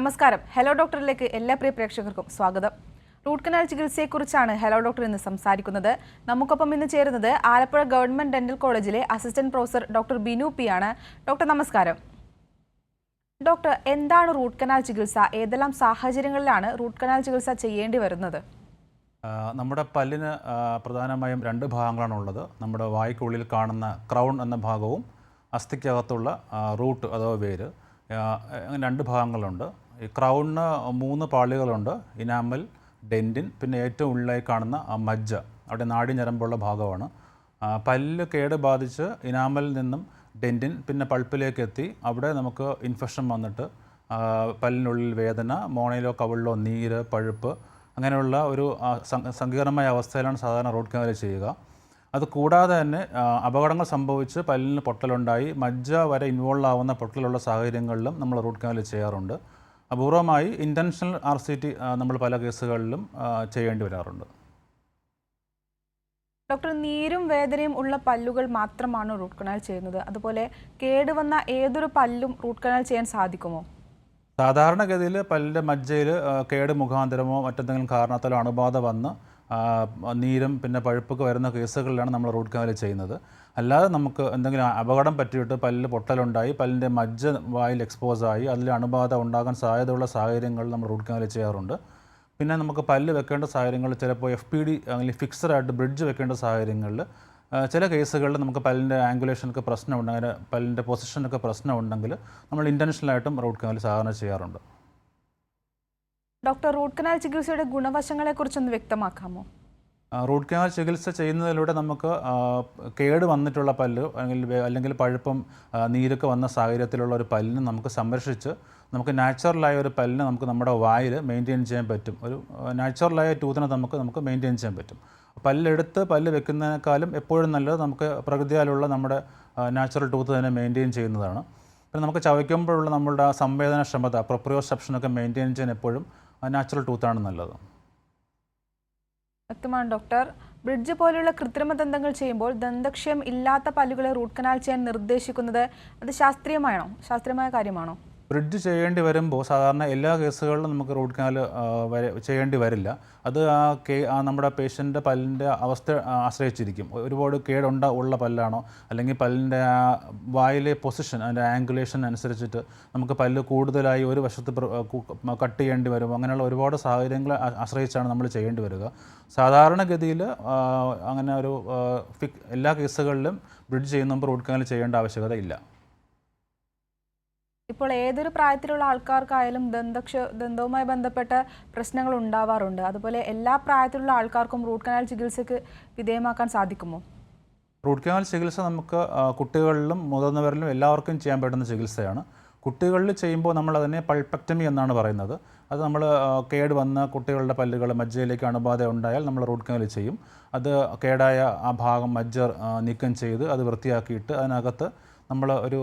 നമസ്കാരം. ഹലോ ഡോക്ടറിലേക്ക് എല്ലാ പ്രിയ പ്രേക്ഷകർക്കും സ്വാഗതം. റൂട്ട് കനാൽ ചികിത്സയെക്കുറിച്ചാണ് ഹലോ ഡോക്ടർ ഇന്ന് സംസാരിക്കുന്നത്. നമുക്കൊപ്പം ഇന്ന് ചേരുന്നത് ആലപ്പുഴ ഗവൺമെന്റ് ഡെന്റൽ കോളേജിലെ assistant professor doctor Binu P ആണ്. ഡോക്ടർ നമസ്കാരം. ഡോക്ടർ, എന്താണ് റൂട്ട് കനാൽ ചികിത്സ? ഏതെല്ലാം സാഹചര്യങ്ങളിലാണ് റൂട്ട് കനാൽ ചികിത്സ ചെയ്യേണ്ടി വരുന്നത്? നമ്മുടെ പല്ലിന് പ്രധാനമായും രണ്ട് ഭാഗങ്ങളാണുള്ളത്. നമ്മുടെ വായ്ക്കുള്ളിൽ കാണുന്ന ക്രൗൺ എന്ന ഭാഗവും അസ്ഥിക്കകത്തുള്ള റൂട്ട് അഥവാ വേര്, അങ്ങനെ രണ്ട് ഭാഗങ്ങളുണ്ട്. ഈ ക്രൗണിന് 3 പാളികളുണ്ട്: ഇനാമൽ, ഡെൻറ്റിൻ, പിന്നെ ഏറ്റവും ഉള്ളിലായി കാണുന്ന മജ്ജ, അവിടെ നാഡീഞരമ്പുള്ള ഭാഗമാണ്. പല്ല് കേട് ബാധിച്ച് ഇനാമലിൽ നിന്നും ഡെൻറ്റിൻ പിന്നെ പൾപ്പിലേക്ക് എത്തി അവിടെ നമുക്ക് ഇൻഫെക്ഷൻ വന്നിട്ട് പല്ലിനുള്ളിൽ വേദന, മോണയിലോ കവിളിലോ നീര്, പഴുപ്പ്, അങ്ങനെയുള്ള ഒരു സങ്കീർണമായ അവസ്ഥയിലാണ് സാധാരണ റൂട്ട് കനാൽ ചെയ്യുക. അത് കൂടാതെ തന്നെ അപകടങ്ങൾ സംഭവിച്ച് പല്ലിന് പൊട്ടലുണ്ടായി മജ്ജ വരെ ഇൻവോൾവ് ആവുന്ന പൊട്ടലുള്ള സാഹചര്യങ്ങളിലും നമ്മൾ റൂട്ട് കനാൽ ചെയ്യാറുണ്ട്. അപൂർവമായി ഇൻറ്റൻഷണൽ RCT നമ്മൾ പല കേസുകളിലും ചെയ്യേണ്ടി വരാറുണ്ട്. ഡോക്ടർ, നീരും വേദനയും ഉള്ള പല്ലുകൾ മാത്രമാണ് റൂട്ട് കനാൽ ചെയ്യുന്നത്? അതുപോലെ കേടുവന്ന ഏതൊരു പല്ലും റൂട്ട് കനാൽ ചെയ്യാൻ സാധിക്കുമോ? സാധാരണഗതിയിൽ പല്ലിൻ്റെ മജ്ജയിൽ കേട് മുഖാന്തരമോ മറ്റെന്തെങ്കിലും കാരണത്താലോ അണുബാധ വന്ന് നീരും പിന്നെ പഴുപ്പൊക്കെ വരുന്ന കേസുകളിലാണ് നമ്മൾ റൂട്ട് കനാൽ ചെയ്യുന്നത്. അല്ലാതെ നമുക്ക് എന്തെങ്കിലും അപകടം പറ്റിയിട്ട് പല്ലിൽ പൊട്ടലുണ്ടായി പല്ലിൻ്റെ മജ്ജ വായിൽ എക്സ്പോസായി അതിൽ അണുബാധ ഉണ്ടാകാൻ സാധ്യതയുള്ള സാഹചര്യങ്ങളിൽ നമ്മൾ റൂട്ട് കനാൽ ചെയ്യാറുണ്ട്. പിന്നെ നമുക്ക് പല്ല് വെക്കേണ്ട സാഹചര്യങ്ങളിൽ ചിലപ്പോൾ FPD അല്ലെങ്കിൽ ഫിക്സഡായിട്ട് ബ്രിഡ്ജ് വെക്കേണ്ട സാഹചര്യങ്ങളിൽ ചില കേസുകളിൽ നമുക്ക് പല്ലിൻ്റെ ആംഗുലേഷനൊക്കെ പ്രശ്നമുണ്ടെങ്കിൽ, പല്ലിൻ്റെ പൊസിഷനൊക്കെ പ്രശ്നമുണ്ടെങ്കിൽ നമ്മൾ ഇൻറ്റൻഷനലായിട്ടും റൂട്ട് കനാൽ സാധാരണ ചെയ്യാറുണ്ട്. ഡോക്ടർ, റൂട്ട് കനാൽ ചികിത്സയുടെ ഗുണവശങ്ങളെക്കുറിച്ചൊന്ന് വ്യക്തമാക്കാമോ? റൂട്ട് കനാൽ ചികിത്സ ചെയ്യുന്നതിലൂടെ നമുക്ക് കേട് വന്നിട്ടുള്ള പല്ല് അല്ലെങ്കിൽ പഴുപ്പും നീരൊക്കെ വന്ന സാഹചര്യത്തിലുള്ള ഒരു പല്ലിനെ നമുക്ക് സംരക്ഷിച്ച് നമുക്ക് നാച്ചുറലായ ഒരു പല്ലിനെ നമുക്ക് നമ്മുടെ വായിൽ മെയിൻറ്റെയിൻ ചെയ്യാൻ പറ്റും. ഒരു നാച്ചുറലായ ടൂത്തിനെ നമുക്ക് മെയിൻറ്റെയിൻ ചെയ്യാൻ പറ്റും. പല്ലെടുത്ത് പല്ല് വെക്കുന്നതിനേക്കാളും എപ്പോഴും നല്ലത് നമുക്ക് പ്രകൃതിയാലുള്ള നമ്മുടെ നാച്ചുറൽ ടൂത്ത് തന്നെ മെയിൻറ്റെയിൻ ചെയ്യുന്നതാണ്. പിന്നെ നമുക്ക് ചവയ്ക്കുമ്പോഴുള്ള നമ്മളുടെ സംവേദനക്ഷമത, പ്രൊപ്രിയോസെപ്ഷനൊക്കെ മെയിൻറ്റെയിൻ ചെയ്യാൻ എപ്പോഴും നാച്ചുറൽ ടൂത്താണ് നല്ലത്. വ്യക്തമാണ് ഡോക്ടർ. ബ്രിഡ്ജ് പോലെയുള്ള കൃത്രിമ ദന്തങ്ങൾ ചെയ്യുമ്പോൾ ദന്തക്ഷയം ഇല്ലാത്ത പല്ലുകളെ റൂട്ട് കനാൽ ചെയ്യാൻ നിർദ്ദേശിക്കുന്നത് അത് ശാസ്ത്രീയമായ കാര്യമാണോ? ബ്രിഡ്ജ് ചെയ്യേണ്ടി വരുമ്പോൾ സാധാരണ എല്ലാ കേസുകളിലും നമുക്ക് റൂട്ട് കനാൽ ചെയ്യേണ്ടി വരില്ല. അത് നമ്മുടെ പേഷ്യൻ്റെ പല്ലിൻ്റെ അവസ്ഥ ആശ്രയിച്ചിരിക്കും. ഒരുപാട് ഉള്ള പല്ലാണോ അല്ലെങ്കിൽ പല്ലിൻ്റെ വായിലെ പൊസിഷൻ, അതിൻ്റെ ആംഗുലേഷൻ അനുസരിച്ചിട്ട് നമുക്ക് പല്ല് കൂടുതലായി ഒരു വശത്ത് കട്ട് ചെയ്യേണ്ടി വരും. അങ്ങനെയുള്ള ഒരുപാട് സാഹചര്യങ്ങളെ ആശ്രയിച്ചാണ് നമ്മൾ ചെയ്യേണ്ടി വരിക. സാധാരണഗതിയിൽ അങ്ങനെ ഒരു എല്ലാ കേസുകളിലും ബ്രിഡ്ജ് ചെയ്യുന്ന റൂട്ട് കനാൽ ചെയ്യേണ്ട ആവശ്യകത ഇല്ല. ഇപ്പോൾ ഏതൊരു പ്രായത്തിലുള്ള ആൾക്കാർക്കായാലും ദന്തവുമായി ബന്ധപ്പെട്ട പ്രശ്നങ്ങൾ ഉണ്ടാവാറുണ്ട്. അതുപോലെ എല്ലാ പ്രായത്തിലുള്ള ആൾക്കാർക്കും റൂട്ട് കനാൽ ചികിത്സയ്ക്ക് വിധേയമാക്കാൻ സാധിക്കുമോ? റൂട്ട് കനാൽ ചികിത്സ നമുക്ക് കുട്ടികളിലും മുതിർന്നവരിലും എല്ലാവർക്കും ചെയ്യാൻ പറ്റുന്ന ചികിത്സയാണ്. കുട്ടികളിൽ ചെയ്യുമ്പോൾ നമ്മൾ അതിനെ പൾപ്പക്ടമി എന്നാണ് പറയുന്നത്. അത് നമ്മൾ കേട് വന്ന കുട്ടികളുടെ പല്ലുകൾ മജ്ജയിലേക്ക് അണുബാധ ഉണ്ടായാൽ നമ്മൾ റൂട്ട് കനാൽ ചെയ്യും. അത് കേടായ ആ ഭാഗം മജ്ജ നീക്കം ചെയ്ത് അത് വൃത്തിയാക്കിയിട്ട് അതിനകത്ത് നമ്മൾ ഒരു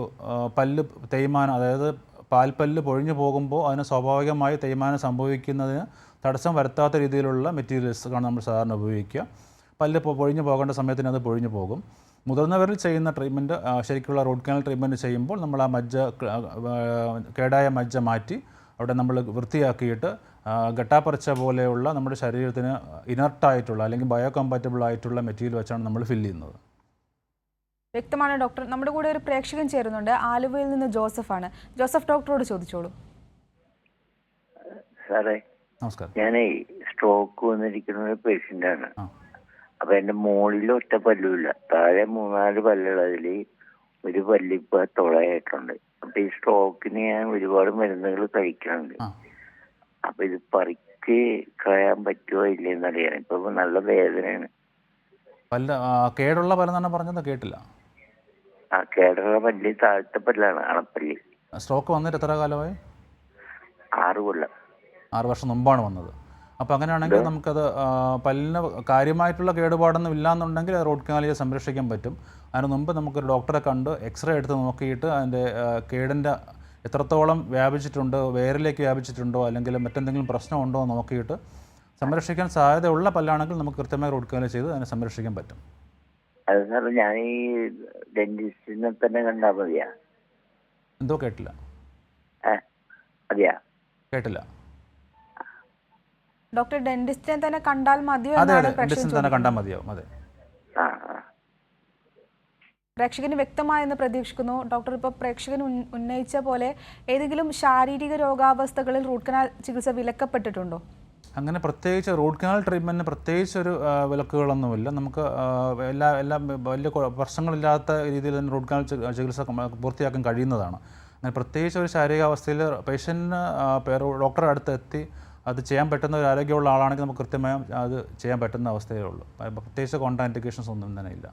പല്ല് തേയ്മാനം, അതായത് പാൽപ്പല്ല് പൊഴിഞ്ഞു പോകുമ്പോൾ അതിന് സ്വാഭാവികമായി തേയ്മാനം സംഭവിക്കുന്നതിന് തടസ്സം വരുത്താത്ത രീതിയിലുള്ള മെറ്റീരിയൽസാണ് നമ്മൾ സാധാരണ ഉപയോഗിക്കുക. പല്ല് പൊഴിഞ്ഞു പോകേണ്ട സമയത്തിന് അത് പൊഴിഞ്ഞു പോകും. മുതിർന്നവരിൽ ചെയ്യുന്ന ട്രീറ്റ്മെൻറ്റ്, ശരിക്കുള്ള റൂട്ട് കനാൽ ട്രീറ്റ്മെൻറ്റ് ചെയ്യുമ്പോൾ നമ്മൾ ആ കേടായ മജ്ജ മാറ്റി അവിടെ നമ്മൾ വൃത്തിയാക്കിയിട്ട് ഗട്ടാപ്പറിച്ച പോലെയുള്ള നമ്മുടെ ശരീരത്തിന് ഇനർട്ടായിട്ടുള്ള അല്ലെങ്കിൽ ബയോകമ്പാറ്റബിൾ ആയിട്ടുള്ള മെറ്റീരിയൽ വെച്ചാണ് നമ്മൾ ഫില്ല് ചെയ്യുന്നത്. വ്യക്തമാണ് ഡോക്ടർ. നമ്മുടെ കൂടെ ഒരു പ്രേക്ഷകൻ ചേരുന്നുണ്ട്. ആലുവയിൽ നിന്ന് ജോസഫാണ്. ജോസഫ്, ഡോക്ടറോട് ചോദിച്ചോളൂ. സാറേ നമസ്കാരം. ഞാൻ സ്ട്രോക്ക് വന്നിരിക്കുന്ന ഒരു പേഷ്യൻ്റാണ്. അപ്പം എൻ്റെ മുകളിൽ ഒറ്റ പല്ലുമില്ല, താഴെ 3-4 പല്ലുള്ളതിൽ ഒരു പല്ലിപ്പോൾ തുളയായിട്ടുണ്ട്. അപ്പം ഈ സ്ട്രോക്കിന് ഞാൻ ഒരുപാട് മരുന്നുകൾ കഴിക്കുന്നുണ്ട്. അപ്പം ഇത് പറിക്ക് കളയാൻ പറ്റുമോ ഇല്ലെന്നറിയാൻ. ഇപ്പം നല്ല വേദനയാണ്. കേടുള്ള പല്ലെന്നാണ് പറഞ്ഞത്, കേട്ടില്ല. കേടുള്ള പല്ല് താഴത്തെ പല്ലാണ്, അണപ്പല്ല്. സ്ട്രോക്ക് വന്നിട്ട് എത്ര കാലമായി? 6 കൊല്ലം. 6 വർഷം മുമ്പാണ് വന്നത്. അപ്പോൾ അങ്ങനെയാണെങ്കിൽ നമുക്കത് പല്ലിന് കാര്യമായിട്ടുള്ള കേടുപാടൊന്നും ഇല്ലയെന്നുണ്ടെങ്കിൽ റൂട്ട് കനാൽ ചെയ്ത് സംരക്ഷിക്കാൻ പറ്റും. അതിന് മുമ്പ് നമുക്കൊരു ഡോക്ടറെ കണ്ട് എക്സ്റേ എടുത്ത് നോക്കിയിട്ട് അതിൻ്റെ കേടിൻ്റെ എത്രത്തോളം വ്യാപിച്ചിട്ടുണ്ട്, വേരിലേക്ക് വ്യാപിച്ചിട്ടുണ്ടോ അല്ലെങ്കിൽ മറ്റെന്തെങ്കിലും പ്രശ്നമുണ്ടോ എന്ന് നോക്കിയിട്ട് സംരക്ഷിക്കാൻ സാധ്യതയുള്ള പല്ലാണെങ്കിൽ നമുക്ക് കൃത്യമായി റൂട്ട് കനാൽ ചെയ്ത് അതിനെ സംരക്ഷിക്കാൻ പറ്റും. അത് സാർ ഞാൻ ഈ ഡെന്റിസ്റ്റിനെ തന്നെ കണ്ടാൽ മതിയാ? എന്തോ കേട്ടില്ല. അതെയാ? കേട്ടില്ല. ഡോക്ടർ ഡെന്റിസ്റ്റിനെ തന്നെ കണ്ടാൽ മതിയോ അതെ എന്നാണ് അതെ, ഡെന്റിസ്റ്റിനെ തന്നെ കണ്ടാൽ മതിയാവും. അതെ, ആ ആ. പ്രേക്ഷകന് വ്യക്തമായെന്ന് പ്രതീക്ഷിക്കുന്നു. ഡോക്ടർ ഇപ്പോൾ പ്രേക്ഷകൻ ഉന്നയിച്ച പോലെ ഏതെങ്കിലും ശാരീരിക രോഗാവസ്ഥകളിൽ റൂട്ട് കനാൽ ചികിത്സ വിലക്കപ്പെട്ടിട്ടുണ്ടോ? അങ്ങനെ പ്രത്യേകിച്ച് റൂട്ട് കനാൽ ട്രീറ്റ്മെൻറ്റിന് പ്രത്യേകിച്ചൊരു വിലക്കുകളൊന്നുമില്ല. നമുക്ക് എല്ലാം വലിയ പ്രശ്നങ്ങളില്ലാത്ത രീതിയിൽ തന്നെ റൂട്ട് കനാൽ ചികിത്സ പൂർത്തിയാക്കാൻ കഴിയുന്നതാണ്. അങ്ങനെ പ്രത്യേകിച്ച് ഒരു ശാരീരികാവസ്ഥയിൽ പേഷ്യൻറ്റിന് ഡോക്ടറുടെ അടുത്ത് എത്തി അത് ചെയ്യാൻ പറ്റുന്ന ഒരു ആരോഗ്യമുള്ള ആളാണെങ്കിൽ നമുക്ക് കൃത്യമായും അത് ചെയ്യാൻ പറ്റുന്ന അവസ്ഥയേ ഉള്ളൂ. പ്രത്യേകിച്ച് കോൺട്രാ ഇൻഡിക്കേഷൻസ് ഒന്നും തന്നെ ഇല്ല.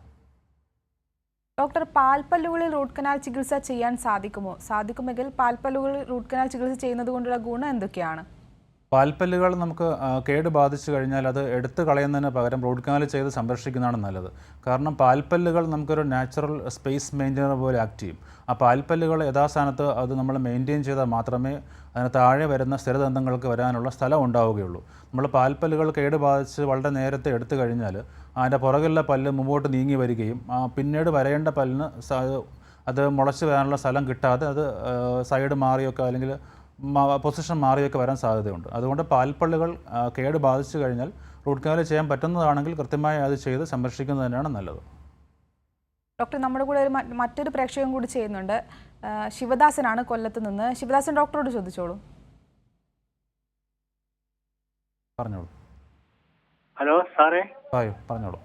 ഡോക്ടർ, പാൽപ്പല്ലുകളിൽ റൂട്ട് കനാൽ ചികിത്സ ചെയ്യാൻ സാധിക്കുമോ? സാധിക്കുമെങ്കിൽ പാൽപ്പല്ലുകളിൽ റൂട്ട് കനാൽ ചികിത്സ ചെയ്യുന്നത് കൊണ്ടുള്ള ഗുണം എന്തൊക്കെയാണ്? പാൽപ്പല്ലുകൾ നമുക്ക് കേട് ബാധിച്ചു കഴിഞ്ഞാൽ അത് എടുത്തു കളയുന്നതിന് പകരം റൂട്ട് കനാൽ ചെയ്ത് സംരക്ഷിക്കുന്നതാണ് നല്ലത്. കാരണം പാൽപ്പല്ലുകൾ നമുക്കൊരു നാച്ചുറൽ സ്പേസ് മെയിൻറ്റെയിനർ പോലെ ആക്ട് ചെയ്യും. ആ പാൽപ്പല്ലുകൾ യഥാസ്ഥാനത്ത് അത് നമ്മൾ മെയിൻറ്റെയിൻ ചെയ്താൽ മാത്രമേ അതിന് താഴെ വരുന്ന സ്ഥിരദന്തങ്ങൾക്ക് വരാനുള്ള സ്ഥലം ഉണ്ടാവുകയുള്ളൂ. നമ്മൾ പാൽപ്പല്ലുകൾ കേട് ബാധിച്ച് വളരെ നേരത്തെ എടുത്തു കഴിഞ്ഞാൽ അതിൻ്റെ പുറകിലുള്ള പല്ല് മുമ്പോട്ട് നീങ്ങി വരികയും പിന്നീട് വരേണ്ട പല്ലിന് അത് മുളച്ച് വരാനുള്ള സ്ഥലം കിട്ടാതെ അത് സൈഡ് മാറിയൊക്കെ അല്ലെങ്കിൽ പൊസിഷൻ മാറിയൊക്കെ വരാൻ സാധ്യതയുണ്ട്. അതുകൊണ്ട് പാൽപ്പല്ലുകൾ കേട് ബാധിച്ചു കഴിഞ്ഞാൽ റൂട്ട് കനാൽ ചെയ്യാൻ പറ്റുന്നതാണെങ്കിൽ കൃത്യമായി അത് ചെയ്ത് സംരക്ഷിക്കുന്നത് തന്നെയാണ് നല്ലത്. ഡോക്ടർ, നമ്മുടെ കൂടെ മറ്റൊരു പ്രേക്ഷകൻ കൂടി ചെയ്യുന്നുണ്ട്. ശിവദാസനാണ് കൊല്ലത്ത് നിന്ന്. ശിവദാസൻ ഡോക്ടറോട് ചോദിച്ചോളൂ. പറഞ്ഞോളൂ. ഹലോ സാറേ. പറഞ്ഞോളൂ.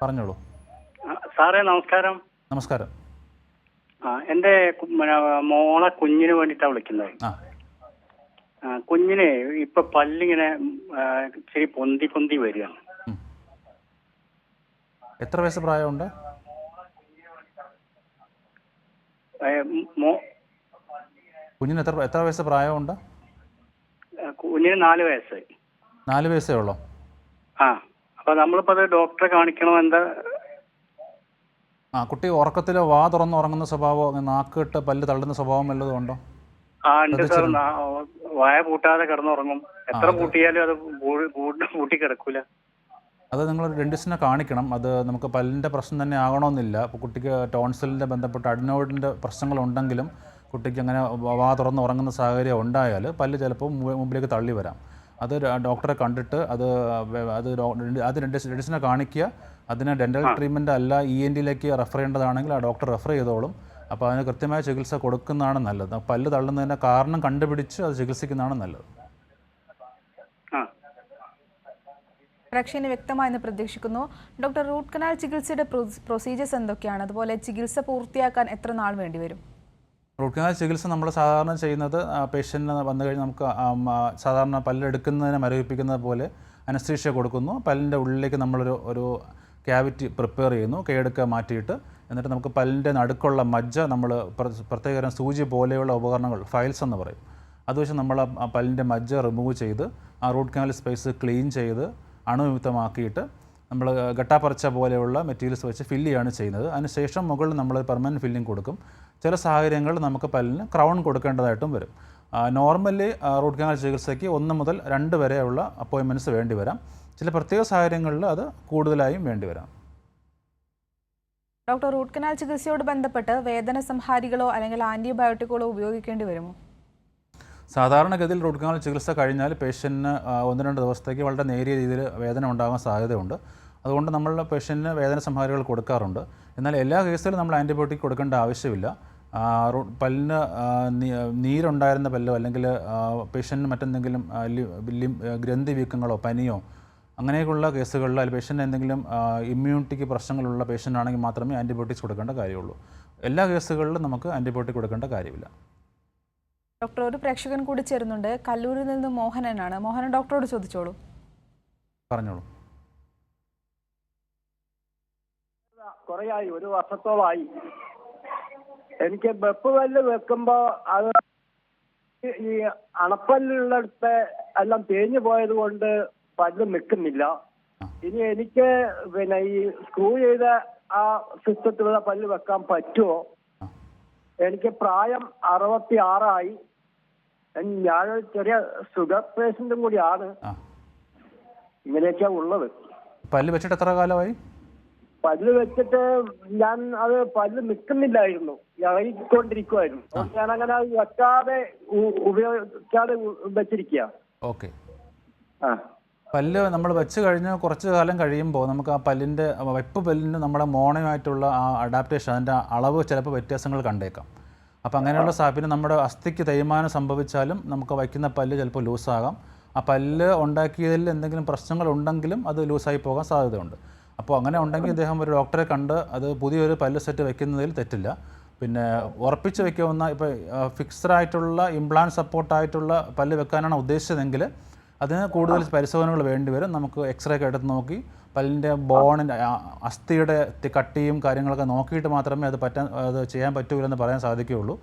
പറഞ്ഞോളൂ സാറേ, നമസ്കാരം. നമസ്കാരം. എൻ്റെ മോളെ കുഞ്ഞിന് വേണ്ടിയിട്ടാണ് വിളിക്കുന്നത്. കുഞ്ഞിന് ഇപ്പൊ പല്ലിങ്ങനെ ഇച്ചിരി പൊന്തി വരികയാണ്. എത്ര വയസ്സ് പ്രായമുണ്ട്? കുഞ്ഞിന് എത്ര വയസ്സ് പ്രായമുണ്ട്? കുഞ്ഞിന് 4 വയസ്സ്. 4 വയസ്സേ ഉള്ളൂ. അപ്പൊ നമ്മളിപ്പോ അത് ഡോക്ടറെ കാണിക്കണോ എന്താ? കുട്ടി ഉറക്കത്തിലോ വാ തുറന്ന് ഉറങ്ങുന്ന സ്വഭാവമോ നാക്കിട്ട് പല്ല് തള്ളുന്ന സ്വഭാവം വല്ലതും ഉണ്ടോ? ഉണ്ട് സാർ. വായ പൂട്ടാതെ കിടന്നുറങ്ങും. എത്ര പൂട്ടിയാലും അത് പൂട്ടി കിടക്കൂല. അത് നിങ്ങൾ ഡെന്റിസ്റ്റിനെ കാണിക്കണം. അത് നമുക്ക് പല്ലിൻ്റെ പ്രശ്നം തന്നെ ആകണമെന്നില്ല. അപ്പോൾ കുട്ടിക്ക് ടോൺസിലിൻ്റെ ബന്ധപ്പെട്ട് അഡിനോയിഡിൻ്റെ പ്രശ്നങ്ങളുണ്ടെങ്കിലും കുട്ടിക്ക് അങ്ങനെ വാ തുറന്ന് ഉറങ്ങുന്ന സാഹചര്യം ഉണ്ടായാൽ പല്ല് ചിലപ്പോൾ മുമ്പിലേക്ക് തള്ളി വരാം. അത് ഡോക്ടറെ കണ്ടിട്ട് അത് ഡെന്റിസ്റ്റിനെ കാണിക്കുക. അതിന് ഡെൻ്റൽ ട്രീറ്റ്മെൻറ്റ് അല്ല ENTയിലേക്ക് റെഫർ ചെയ്യേണ്ടതാണെങ്കിൽ ആ ഡോക്ടർ റെഫർ ചെയ്തോളും. അപ്പോൾ അതിന് കൃത്യമായ ചികിത്സ കൊടുക്കുന്നതാണ് നല്ലത്. പല്ല് തള്ളുന്നതിൻ്റെ കാരണം കണ്ടുപിടിച്ച് അത് ചികിത്സിക്കുന്നതാണ് നല്ലത്. പ്രേക്ഷകന് വ്യക്തമായെന്ന് പ്രതീക്ഷിക്കുന്നു. ഡോക്ടർ, റൂട്ട് കനാൽ ചികിത്സയുടെ പ്രൊസീജിയേഴ്സ് എന്തൊക്കെയാണ്? അതുപോലെ ചികിത്സ പൂർത്തിയാക്കാൻ എത്ര നാൾ വേണ്ടിവരും? റൂട്ട് കനാൽ ചികിത്സ നമ്മൾ സാധാരണ ചെയ്യുന്നത് പേഷ്യൻറ്റിന് വന്നു കഴിഞ്ഞാൽ നമുക്ക് സാധാരണ പല്ലെടുക്കുന്നതിനെ മരവിപ്പിക്കുന്നത് പോലെ അനസ്തീഷ്യ കൊടുക്കുന്നു. പല്ലിൻ്റെ ഉള്ളിലേക്ക് നമ്മളൊരു ക്യാവിറ്റി പ്രിപ്പയർ ചെയ്യുന്നു, കേടൊക്കെ മാറ്റിയിട്ട്. എന്നിട്ട് നമുക്ക് പല്ലിൻ്റെ നടുക്കുള്ള മജ്ജ നമ്മൾ പ്രത്യേകതരം സൂചി പോലെയുള്ള ഉപകരണങ്ങൾ, ഫയൽസ് എന്ന് പറയും, അത് വെച്ച് നമ്മൾ ആ പല്ലിൻ്റെ മജ്ജ റിമൂവ് ചെയ്ത് ആ റൂട്ട് കനാൽ സ്പേസ് ക്ലീൻ ചെയ്ത് അണുവിമുക്തമാക്കിയിട്ട് നമ്മൾ ഗട്ടാപ്പറച്ച പോലെയുള്ള മെറ്റീരിയൽസ് വെച്ച് ഫില്ല് ചെയ്യാണ് ചെയ്യുന്നത്. അതിനുശേഷം മുകളിൽ നമ്മൾ പെർമനൻറ്റ് ഫില്ലിംഗ് കൊടുക്കും. ചില സാഹചര്യങ്ങളിൽ നമുക്ക് പല്ലിന് ക്രൗൺ കൊടുക്കേണ്ടതായിട്ടും വരും. നോർമലി റൂട്ട് കനാൽ ചികിത്സയ്ക്ക് 1 മുതൽ 2 വരെയുള്ള അപ്പോയിൻമെൻറ്റ്സ് വേണ്ടി വരാം. ചില പ്രത്യേക സാഹചര്യങ്ങളിൽ അത് കൂടുതലായും വേണ്ടി വരാം. ഡോക്ടർ, റൂട്ട് കനാൽ ചികിത്സയോട് ബന്ധപ്പെട്ട് വേദന സംഹാരികളോ അല്ലെങ്കിൽ ആൻറ്റിബയോട്ടിക്കുകളോ ഉപയോഗിക്കേണ്ടി വരുമോ? സാധാരണഗതിയിൽ റൂട്ട് കനാൽ ചികിത്സ കഴിഞ്ഞാൽ പേഷ്യൻറ്റിന് 1-2 ദിവസത്തേക്ക് വളരെ നേരിയ രീതിയിൽ വേദന ഉണ്ടാകാൻ സാധ്യതയുണ്ട്. അതുകൊണ്ട് നമ്മൾ പേഷ്യൻറ്റിന് വേദന സംഹാരികൾ കൊടുക്കാറുണ്ട്. എന്നാൽ എല്ലാ കേസിലും നമ്മൾ ആൻറ്റിബയോട്ടിക് കൊടുക്കേണ്ട ആവശ്യമില്ല. പല്ലിന് നീരുണ്ടായിരുന്ന പല്ലോ അല്ലെങ്കിൽ പേഷ്യൻറ്റിന് മറ്റെന്തെങ്കിലും ഗ്രന്ഥി വീക്കങ്ങളോ പനിയോ അങ്ങനെയൊക്കെയുള്ള കേസുകളിൽ അല്ലെങ്കിൽ പേഷ്യൻ്റ് എന്തെങ്കിലും ഇമ്മ്യൂണിറ്റിക്ക് പ്രശ്നങ്ങളുള്ള പേഷ്യൻ്റ് ആണെങ്കിൽ മാത്രമേ ആൻറ്റിബയോട്ടിക്സ് കൊടുക്കേണ്ട കാര്യമുള്ളൂ. എല്ലാ കേസുകളിലും നമുക്ക് ആൻറ്റിബയോട്ടിക് കൊടുക്കേണ്ട കാര്യമില്ല. ഡോക്ടർ, ഒരു പ്രേക്ഷകൻ കൂടി ചേരുന്നുണ്ട്. കല്ലൂരിൽ നിന്ന് മോഹനനാണ്. മോഹനൻ ഡോക്ടറോട് ചോദിച്ചോളൂ. പറഞ്ഞോളൂ. കുറേയായി, 1 വർഷത്തോളമായി എനിക്ക് വെപ്പ് പല്ല് വെക്കുമ്പോൾ അത് ഈ അണപ്പല്ലുള്ളിടത്ത് എല്ലാം തേഞ്ഞു പോയത് കൊണ്ട് പല്ല് നിൽക്കുന്നില്ല. ഇനി എനിക്ക് ഈ സ്ക്രൂ ചെയ്ത ആ സിസ്റ്റത്തിലുള്ള പല്ല് വെക്കാൻ പറ്റുമോ? എനിക്ക് പ്രായം 66ആയി. ഞാനൊരു ചെറിയ ഷുഗർ പേഷ്യന്റും കൂടിയാണ്. ഇങ്ങനെയൊക്കെയാ ഉള്ളത്. പല്ല് വെച്ചിട്ട് എത്ര കാലമായി? പല്ല് വെച്ചിട്ട് ഞാൻ അത് പല്ല് നിൽക്കുന്നില്ലായിരുന്നു, ഇളകിക്കൊണ്ടിരിക്കുമായിരുന്നു. അതുകൊണ്ട് ഞാൻ അങ്ങനെ അത് വെക്കാതെ ഉപയോഗിക്കാതെ വെച്ചിരിക്കുക. ഓക്കെ. ആ പല്ല് നമ്മൾ വെച്ച് കഴിഞ്ഞ് കുറച്ച് കാലം കഴിയുമ്പോൾ നമുക്ക് ആ പല്ലിൻ്റെ വെപ്പ് പല്ലിന് നമ്മുടെ മോണയുമായിട്ടുള്ള ആ അഡാപ്റ്റേഷൻ, അതിൻ്റെ അളവ് ചിലപ്പോൾ വ്യത്യാസങ്ങൾ കണ്ടേക്കാം. അപ്പോൾ അങ്ങനെയുള്ള പിന്നെ നമ്മുടെ അസ്ഥിക്ക് തേയ്മാനം സംഭവിച്ചാലും നമുക്ക് വയ്ക്കുന്ന പല്ല് ചിലപ്പോൾ ലൂസാകാം. ആ പല്ല് ഉണ്ടാക്കിയതിൽ എന്തെങ്കിലും പ്രശ്നങ്ങളുണ്ടെങ്കിലും അത് ലൂസായി പോകാൻ സാധ്യതയുണ്ട്. അപ്പോൾ അങ്ങനെ ഉണ്ടെങ്കിൽ ഇദ്ദേഹം ഒരു ഡോക്ടറെ കണ്ട് അത് പുതിയൊരു പല്ല് സെറ്റ് വെക്കുന്നതിൽ തെറ്റില്ല. പിന്നെ ഉറപ്പിച്ച് വെക്കാവുന്ന ഇപ്പോൾ ഫിക്സ്ഡ് ആയിട്ടുള്ള ഇംപ്ലാന്റ് സപ്പോർട്ടായിട്ടുള്ള പല്ല് വെക്കാനാണ് ഉദ്ദേശിച്ചതെങ്കിൽ അതിന് കൂടുതൽ പരിശോധനകൾ വേണ്ടി വരും. നമുക്ക് എക്സ്റേ ഒക്കെ എടുത്ത് നോക്കി പല്ലിൻ്റെ ബോണിൻ്റെ അസ്ഥിയുടെ കട്ടിയും കാര്യങ്ങളൊക്കെ നോക്കിയിട്ട് മാത്രമേ അത് ചെയ്യാൻ പറ്റൂലെന്ന് പറയാൻ സാധിക്കുകയുള്ളൂ.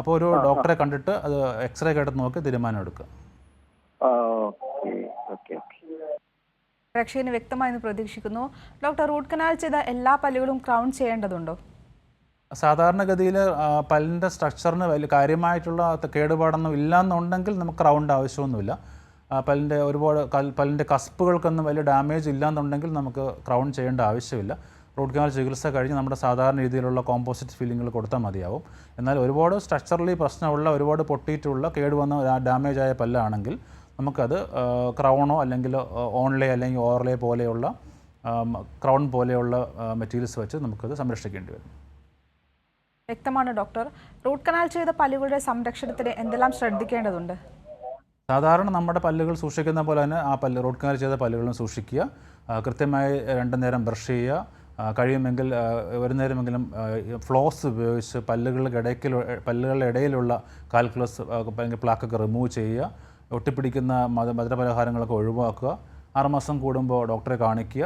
അപ്പോൾ ഒരു ഡോക്ടറെ കണ്ടിട്ട് അത് എക്സ്റേ ഒക്കെ എടുത്ത് നോക്കി തീരുമാനം എടുക്കുക. പ്രേക്ഷകന് വ്യക്തമായെന്ന് പ്രതീക്ഷിക്കുന്നു. ഡോക്ടർ, റൂട്ട് കനാൽ ചെയ്ത എല്ലാ പല്ലുകളും ക്രൗൺ ചെയ്യേണ്ടതുണ്ടോ? സാധാരണഗതിയിൽ പല്ലിൻ്റെ സ്ട്രക്ചറിന് വലിയ കാര്യമായിട്ടുള്ള കേടുപാടൊന്നും ഇല്ലയെന്നുണ്ടെങ്കിൽ നമുക്ക് ക്രൗണിൻ്റെ ആവശ്യമൊന്നുമില്ല. പല്ലിൻ്റെ പല്ലിൻ്റെ കസ്പുകൾക്കൊന്നും വലിയ ഡാമേജ് ഇല്ലയെന്നുണ്ടെങ്കിൽ നമുക്ക് ക്രൗൺ ചെയ്യേണ്ട ആവശ്യമില്ല. റൂട്ട് കനാൽ ചികിത്സ കഴിഞ്ഞ് നമ്മുടെ സാധാരണ രീതിയിലുള്ള കോമ്പോസിറ്റ് ഫില്ലിങ്ങൾ കൊടുത്താൽ മതിയാവും. എന്നാൽ ഒരുപാട് സ്ട്രക്ചറലി പ്രശ്നമുള്ള, ഒരുപാട് പൊട്ടിയിട്ടുള്ള, കേടുവന്ന ഡാമേജ് ആയ പല്ലാണെങ്കിൽ നമുക്കത് ക്രൗണോ അല്ലെങ്കിൽ ഓൺലേ അല്ലെങ്കിൽ ഓവർലേ പോലെയുള്ള ക്രൗൺ പോലെയുള്ള മെറ്റീരിയൽസ് വെച്ച് നമുക്കത് സംരക്ഷിക്കേണ്ടി വരും. വ്യക്തമാണ് ഡോക്ടർ. റൂട്ട് കനാൽ ചെയ്ത പല്ലുകളുടെ സംരക്ഷണത്തിന് എന്തെല്ലാം ശ്രദ്ധിക്കേണ്ടതുണ്ട്? സാധാരണ നമ്മുടെ പല്ലുകൾ സൂക്ഷിക്കുന്ന പോലെ തന്നെ ആ റൂട്ട് കനാൽ ചെയ്ത പല്ലുകളും സൂക്ഷിക്കുക. കൃത്യമായി 2 നേരം ബ്രഷ് ചെയ്യുക. കഴിയുമെങ്കിൽ ഒരു നേരമെങ്കിലും ഫ്ലോസ് ഉപയോഗിച്ച് പല്ലുകളുടെ ഇടയിലുള്ള കാൽക്കുലസ് അല്ലെങ്കിൽ പ്ലാക്കൊക്കെ റിമൂവ് ചെയ്യുക. ഒട്ടിപ്പിടിക്കുന്ന മധുരപലഹാരങ്ങളൊക്കെ ഒഴിവാക്കുക. 6 മാസം കൂടുമ്പോൾ ഡോക്ടറെ കാണിക്കുക.